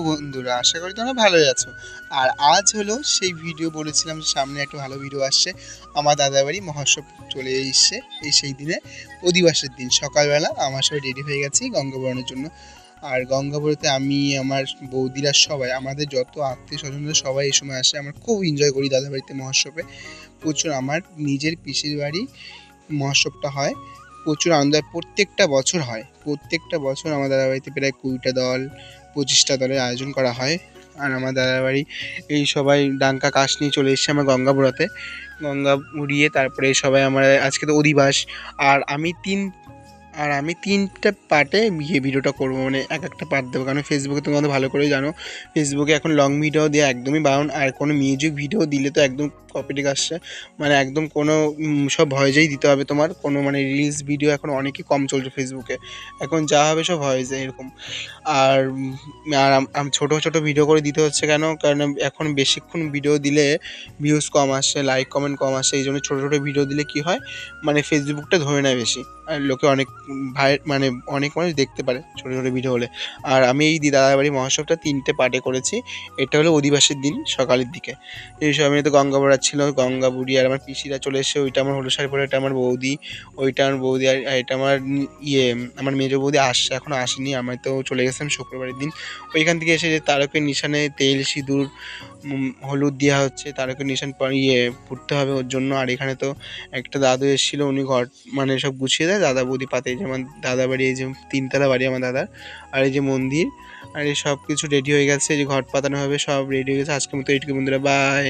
বন্ধুরা, আশা করি তোমরা ভালোই আছো। আর আজ হলো সেই ভিডিও, বলেছিলাম যে সামনে একটা ভালো ভিডিও আসছে। আমার দাদাবাড়ি মহোৎসব চলে এসছে, সেই দিনে অধিবাসের দিন সকালবেলা আমার সবাই রেডি হয়ে গেছি গঙ্গাবরণের জন্য। আর গঙ্গাবরণতে আমি, আমার বৌদিরা, সবাই আমাদের যত আত্মীয় স্বজনরা সবাই এই সময় আসে। আমরা খুব এনজয় করি দাদাবাড়িতে মহোৎসবে। প্রচুর আমার নিজের পিসির বাড়ি মহোৎসবটা হয়, প্রচুর আনন্দ হয়। প্রত্যেকটা বছর হয়, প্রত্যেকটা বছর আমার দাদাবাড়িতে প্রায় 20টা দল 25টা দলের আয়োজন করা হয়। আর আমার দাদাবাড়ি এই সবাই ডাঙ্কা কাশ নিয়ে চলে এসছে আমার গঙ্গাপুরাতে। গঙ্গা উড়িয়ে তারপরে সবাই আমরা আজকে তো অধিবাস। আর আমি 3টা পার্টে ভিডিওটা করবো, মানে এক একটা পার্ট দেবো, কারণ ফেসবুকে তুমি আমাদের ভালো করেই জানো ফেসবুকে এখন লং ভিডিও দেওয়া একদমই বারণ। আর কোনো মিউজিক ভিডিও দিলে তো একদম কপিরাইট আসছে, মানে একদম কোনো সব ভয়েসেই দিতে হবে তোমার। কোনো মানে রিলস ভিডিও এখন অনেকই কম চলছে ফেসবুকে, এখন যা হবে সব ভয়েসে এরকম। আর আমি ছোটো ছোটো ভিডিও করে দিতে হচ্ছে কেন, কারণ এখন বেশিক্ষণ ভিডিও দিলে ভিউজ কম আসছে, লাইক কমেন্ট কম আসছে। এই জন্য ছোটো ছোটো ভিডিও দিলে কী হয়, মানে ফেসবুকটা ধরে নেয় বেশি, আর লোকে অনেক মানে অনেক মানুষ দেখতে পারে ছোটো ছোটো ভিডিও হলে। আর আমি এই দাদাবাড়ি মহোৎসবটা 3টে পার্টে করেছি। এটা হলো অধিবাসের দিন সকালের দিকে। এই সব আমি তো গঙ্গা ছিল, গঙ্গা বুড়ি আর আমার পিসিরা চলে এসে। ওইটা আমার হলুদ শাড়ি পরে, এটা আমার বৌদি, ওইটা আমার বৌদি। আর এটা আমার আমার মেজো বৌদি আসছে, এখনও আসেনি। আমি তো চলে গেছিলাম শুক্রবারের দিন। ওইখান থেকে এসে যে তারকের নিশানে তেল সিঁদুর হলুদ দেওয়া হচ্ছে, তারকের নিশান ফুটতে হবে ওর জন্য। আর এখানে তো একটা দাদু এসেছিলো, উনি ঘর মানে সব গুছিয়ে দেয় দাদা বৌদি পাতে। এই যে আমার দাদা বাড়ি, এই যে 3তলা বাড়ি আমার দাদার, আর এই যে মন্দির, আর এই সব কিছু রেডি হয়ে গেছে। এই যে ঘট পাতানো হবে, সব রেডি হয়ে গেছে। আজকের মতো এইটুকু বন্ধুরা, বাই।